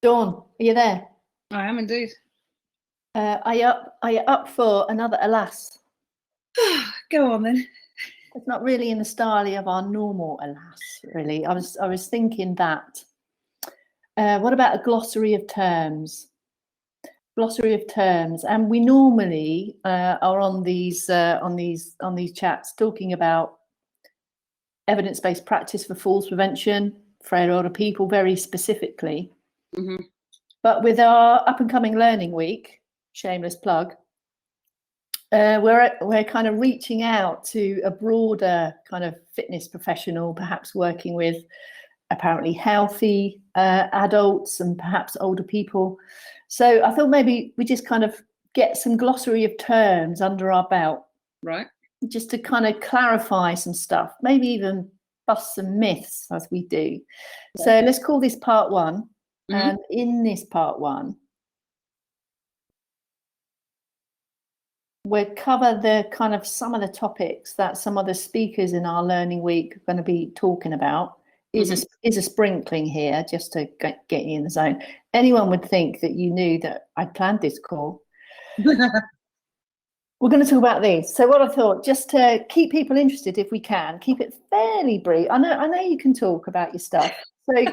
Dawn, are you there? I am indeed. Are you up for another alas? Go on then. It's not really in the style of our normal alas, really. I was thinking that. What about a glossary of terms? Glossary of terms, and we normally are on these chats talking about evidence-based practice for falls prevention for older people, very specifically. Mm-hmm. But with our up-and-coming Learning Week, shameless plug, we're kind of reaching out to a broader kind of fitness professional, perhaps working with apparently healthy adults and perhaps older people. So I thought maybe we just kind of get some glossary of terms under our belt, right? Just to kind of clarify some stuff, maybe even bust some myths as we do. Right. So let's call this part one. Mm-hmm. And in this part one, we'll cover the kind of some of the topics that some of the speakers in our Learning Week are going to be talking about. Is a sprinkling here just to get you in the zone. Anyone would think that you knew that I planned this call. We're going to talk about these. So what I thought, just to keep people interested, if we can, keep it fairly brief. I know you can talk about your stuff. So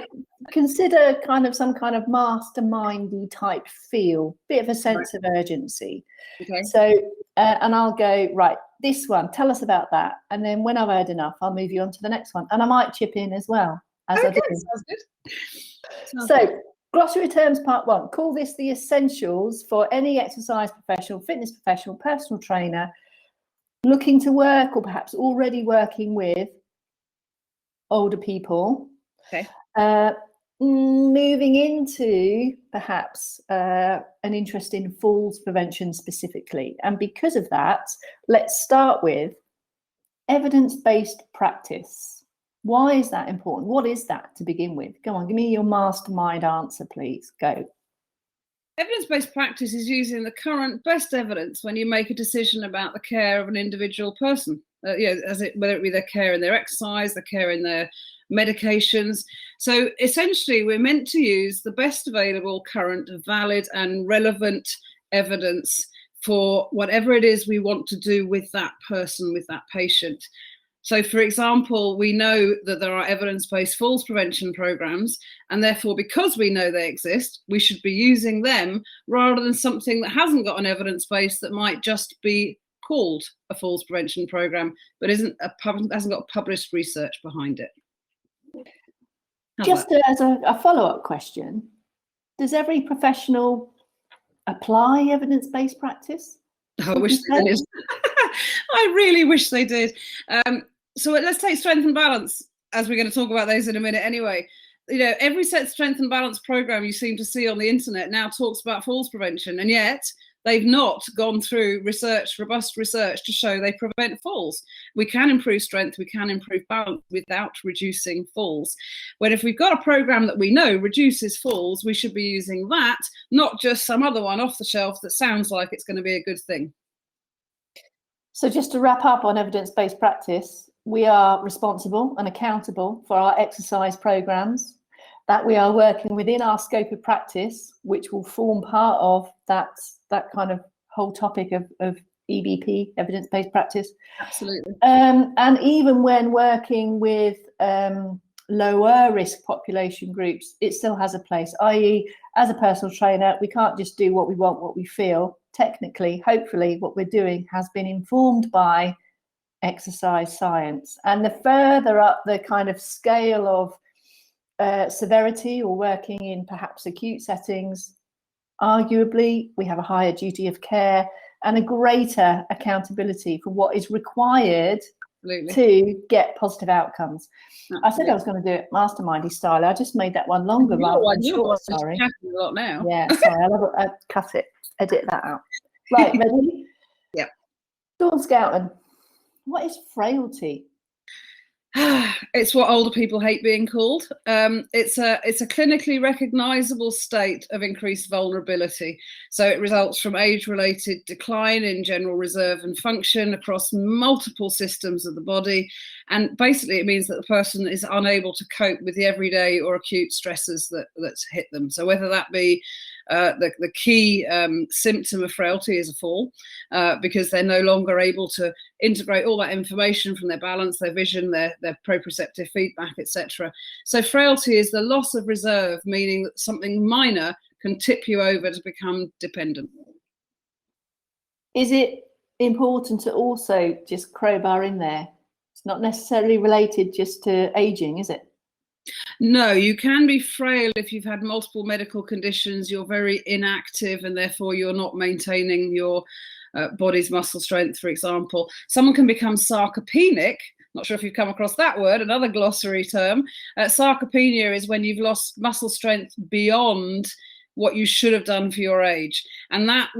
consider kind of some kind of mastermindy type feel, bit of a sense of urgency. Okay. So, and I'll go, right, this one, tell us about that. And then when I've heard enough, I'll move you on to the next one. And I might chip in as well. As okay, I do. sounds good. So, glossary terms part one. Call this the essentials for any exercise professional, fitness professional, personal trainer looking to work or perhaps already working with older people. Okay. Moving into perhaps an interest in falls prevention specifically. And because of that, let's start with evidence-based practice. Why is that important? What is that to begin with? Go on, give me your mastermind answer, please. Go. Evidence-based practice is using the current best evidence when you make a decision about the care of an individual person. Whether it be their care in their exercise, their care in their medications. So essentially, we're meant to use the best available current, valid and relevant evidence for whatever it is we want to do with that person, with that patient. So, for example, we know that there are evidence-based falls prevention programs, and therefore, because we know they exist, we should be using them rather than something that hasn't got an evidence base that might just be called a falls prevention program, but hasn't got published research behind it. Just as a follow-up question, does every professional apply evidence-based practice? I wish they did. I really wish they did. So let's take strength and balance, as we're going to talk about those in a minute anyway. You know, every set strength and balance program you seem to see on the internet now talks about falls prevention, and yet they've not gone through robust research to show they prevent falls. We can improve strength, we can improve balance without reducing falls. When if we've got a program that we know reduces falls, we should be using that, not just some other one off the shelf that sounds like it's going to be a good thing. So just to wrap up on evidence-based practice, we are responsible and accountable for our exercise programs, that we are working within our scope of practice, which will form part of that kind of whole topic of EBP, evidence-based practice. Absolutely. And even when working with lower risk population groups, it still has a place, i.e. as a personal trainer, we can't just do what we want, what we feel. Technically, hopefully, what we're doing has been informed by exercise science. And the further up the kind of scale of severity or working in perhaps acute settings, arguably we have a higher duty of care and a greater accountability for what is required to get positive outcomes. Absolutely. I said I was going to do it mastermindy style. I just made that one longer rather than short. Sorry. A lot now. Yeah, sorry. I'll cut it, edit that out. Right, ready? Yeah. Dawn Scouten, what is frailty? It's what older people hate being called. It's a clinically recognisable state of increased vulnerability. So it results from age-related decline in general reserve and function across multiple systems of the body, and basically it means that the person is unable to cope with the everyday or acute stresses that hit them. So whether that be the key symptom of frailty is a fall, because they're no longer able to integrate all that information from their balance, their vision, their proprioceptive feedback, etc. So frailty is the loss of reserve, meaning that something minor can tip you over to become dependent. Is it important to also just crowbar in there? It's not necessarily related just to aging, is it? No, you can be frail if you've had multiple medical conditions, you're very inactive, and therefore you're not maintaining your body's muscle strength, for example. Someone can become sarcopenic. Not sure if you've come across that word, another glossary term. Sarcopenia is when you've lost muscle strength beyond what you should have done for your age. And that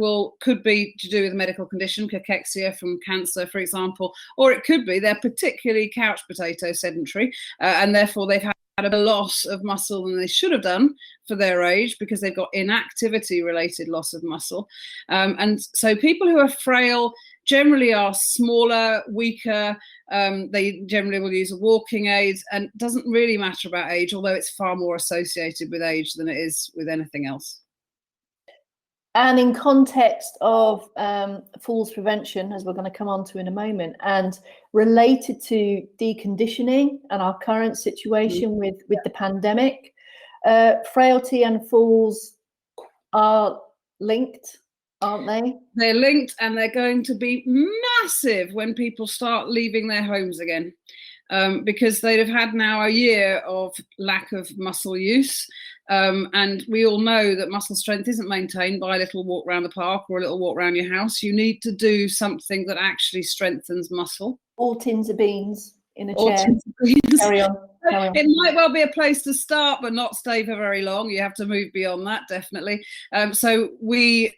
could be to do with a medical condition, cachexia from cancer, for example, or it could be they're particularly couch potato sedentary, and therefore they've had a loss of muscle than they should have done for their age because they've got inactivity related loss of muscle. And so people who are frail generally are smaller, weaker. They generally will use a walking aid, and it doesn't really matter about age, although it's far more associated with age than it is with anything else. And in context of falls prevention, as we're going to come on to in a moment, and related to deconditioning and our current situation with the pandemic, frailty and falls are linked, aren't they? They're linked, and they're going to be massive when people start leaving their homes again. Because they'd have had now a year of lack of muscle use. And we all know that muscle strength isn't maintained by a little walk around the park or a little walk around your house. You need to do something that actually strengthens muscle. All tins of beans in a chair. Carry on. It might well be a place to start, but not stay for very long. You have to move beyond that, definitely. So we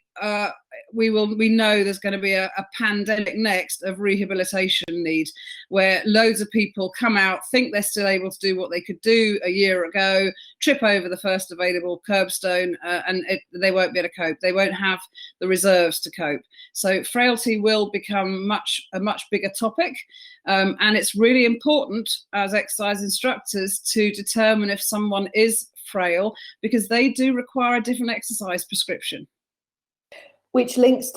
know there's going to be a pandemic next of rehabilitation need, where loads of people come out, think they're still able to do what they could do a year ago, trip over the first available curbstone, and they won't be able to cope. They won't have the reserves to cope. So frailty will become a much bigger topic, and it's really important as exercise instructors to determine if someone is frail, because they do require a different exercise prescription. Which knits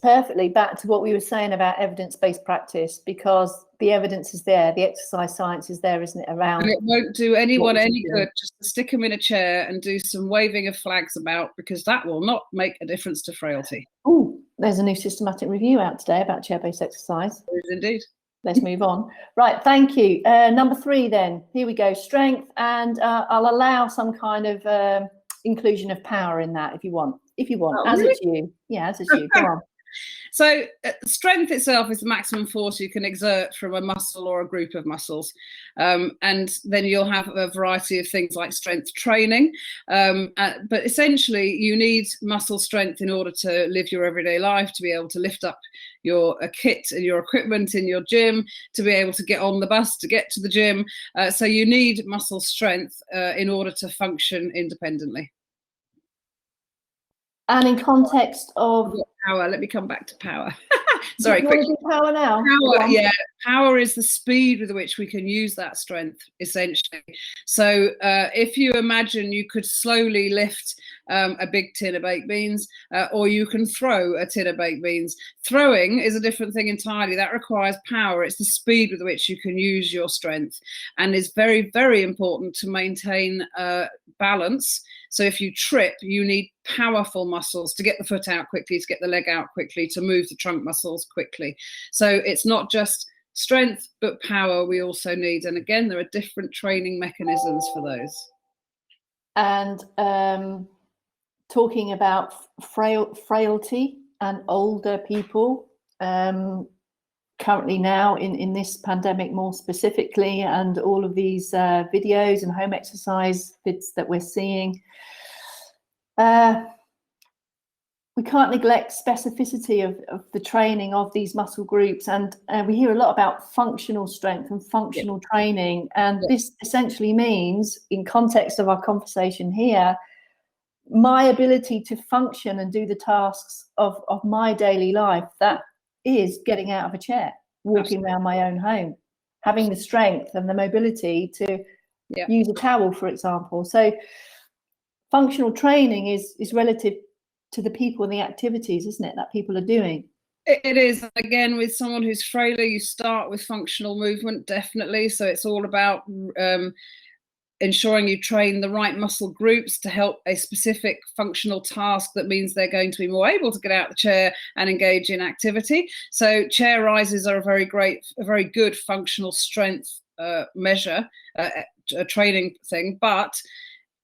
perfectly back to what we were saying about evidence-based practice, because the evidence is there, the exercise science is there, isn't it, around? And it won't do anyone any good just to stick them in a chair and do some waving of flags about, because that will not make a difference to frailty. Oh, there's a new systematic review out today about chair-based exercise. There is indeed. Let's move on. Right, thank you. Number 3 then, here we go, strength, and I'll allow some kind of inclusion of power in that if you want. Oh, as really? It's you. Yeah, as it's you. Go on. So strength itself is the maximum force you can exert from a muscle or a group of muscles. And then you'll have a variety of things like strength training. But essentially, you need muscle strength in order to live your everyday life, to be able to lift up your kit and your equipment in your gym, to be able to get on the bus to get to the gym. So you need muscle strength in order to function independently. And in context of power, let me come back to power. Sorry, quick. Power now. Power, yeah. Power is the speed with which we can use that strength, essentially. So if you imagine you could slowly lift a big tin of baked beans, or you can throw a tin of baked beans. Throwing is a different thing entirely. That requires power. It's the speed with which you can use your strength, and is very, very important to maintain balance. So if you trip, you need powerful muscles to get the foot out quickly, to get the leg out quickly, to move the trunk muscles quickly. So it's not just strength, but power we also need. And again, there are different training mechanisms for those. And talking about frailty and older people, currently now in this pandemic more specifically, and all of these videos and home exercise vids that we're seeing, we can't neglect specificity of the training of these muscle groups, and we hear a lot about functional strength and functional training, and this essentially means, in context of our conversation here, my ability to function and do the tasks of my daily life, that is getting out of a chair, walking around my own home, having the strength and the mobility to use a towel, for example. So functional training is relative to the people and the activities, isn't it, that people are doing? It is. Again, with someone who's frailer, you start with functional movement, definitely. So it's all about ensuring you train the right muscle groups to help a specific functional task that means they're going to be more able to get out of the chair and engage in activity. So chair rises are a very good functional strength measure, a training thing. But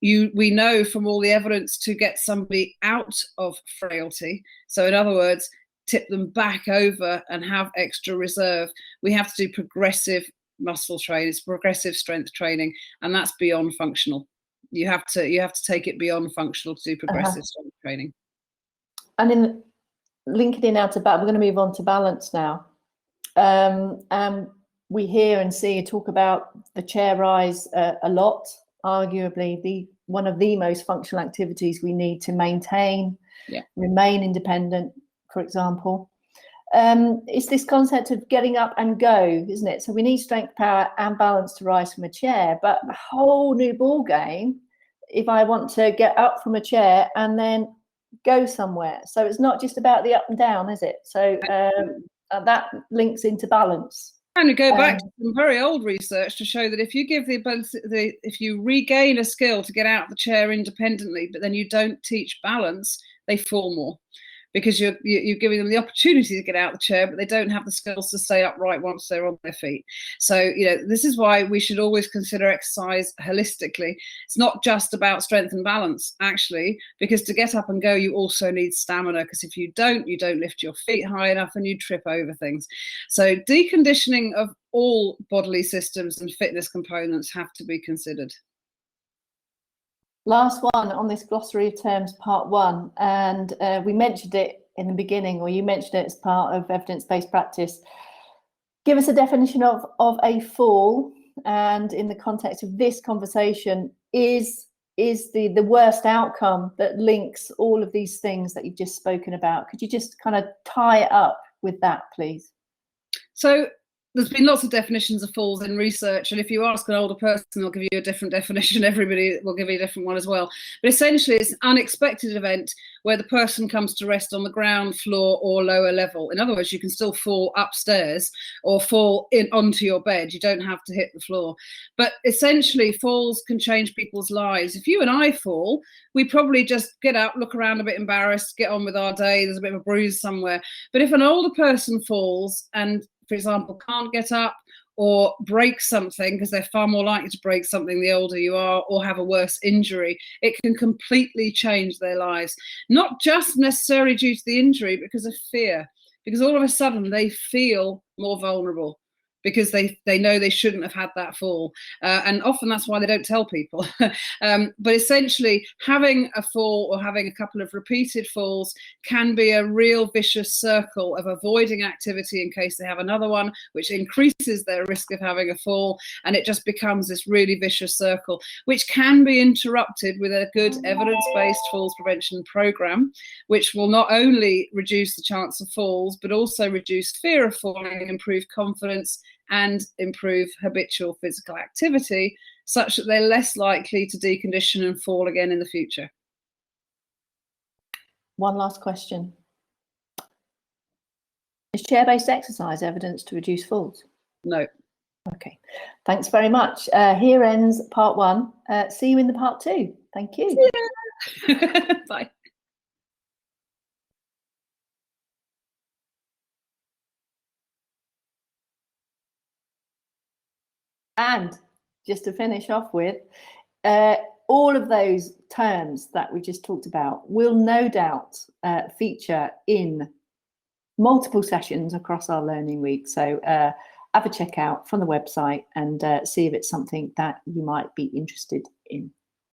we know from all the evidence to get somebody out of frailty, so in other words, tip them back over and have extra reserve, we have to do progressive muscle training, it's progressive strength training, and that's beyond functional. You have to take it beyond functional to do progressive strength training. And in linking in now to we're going to move on to balance now. And we hear and see you talk about the chair rise a lot, arguably one of the most functional activities we need to maintain, remain independent, for example. It's this concept of getting up and go, isn't it? So we need strength, power and balance to rise from a chair, but a whole new ball game if I want to get up from a chair and then go somewhere. So it's not just about the up and down, is it? So that links into balance. And we go back to some very old research to show that if you give if you regain a skill to get out of the chair independently, but then you don't teach balance, they fall more, because you're giving them the opportunity to get out of the chair, but they don't have the skills to stay upright once they're on their feet. So, this is why we should always consider exercise holistically. It's not just about strength and balance, actually, because to get up and go, you also need stamina, because if you don't lift your feet high enough and you trip over things. So deconditioning of all bodily systems and fitness components have to be considered. Last one on this glossary of terms, part 1, and we mentioned it in the beginning, or you mentioned it as part of evidence-based practice. Give us a definition of a fall, and in the context of this conversation, is the worst outcome that links all of these things that you've just spoken about. Could you just kind of tie it up with that, please? So there's been lots of definitions of falls in research, and if you ask an older person, they'll give you a different definition. Everybody will give you a different one as well. But essentially, it's an unexpected event where the person comes to rest on the ground floor or lower level. In other words, you can still fall upstairs or fall onto your bed. You don't have to hit the floor. But essentially, falls can change people's lives. If you and I fall, we probably just get up, look around a bit embarrassed, get on with our day. There's a bit of a bruise somewhere. But if an older person falls and, for example, can't get up or break something, because they're far more likely to break something the older you are, or have a worse injury, it can completely change their lives. Not just necessarily due to the injury, because of fear, because all of a sudden they feel more vulnerable, because they know they shouldn't have had that fall. And often that's why they don't tell people. But essentially, having a fall or having a couple of repeated falls can be a real vicious circle of avoiding activity in case they have another one, which increases their risk of having a fall. And it just becomes this really vicious circle, which can be interrupted with a good evidence-based falls prevention program, which will not only reduce the chance of falls, but also reduce fear of falling, improve confidence, and improve habitual physical activity, such that they're less likely to decondition and fall again in the future. One last question. Is chair-based exercise evidence to reduce falls? No. Okay, thanks very much. Here ends part 1. See you in the part 2. Thank you. Yeah. Bye. And just to finish off with, all of those terms that we just talked about will no doubt feature in multiple sessions across our learning week. So have a check out from the website and see if it's something that you might be interested in.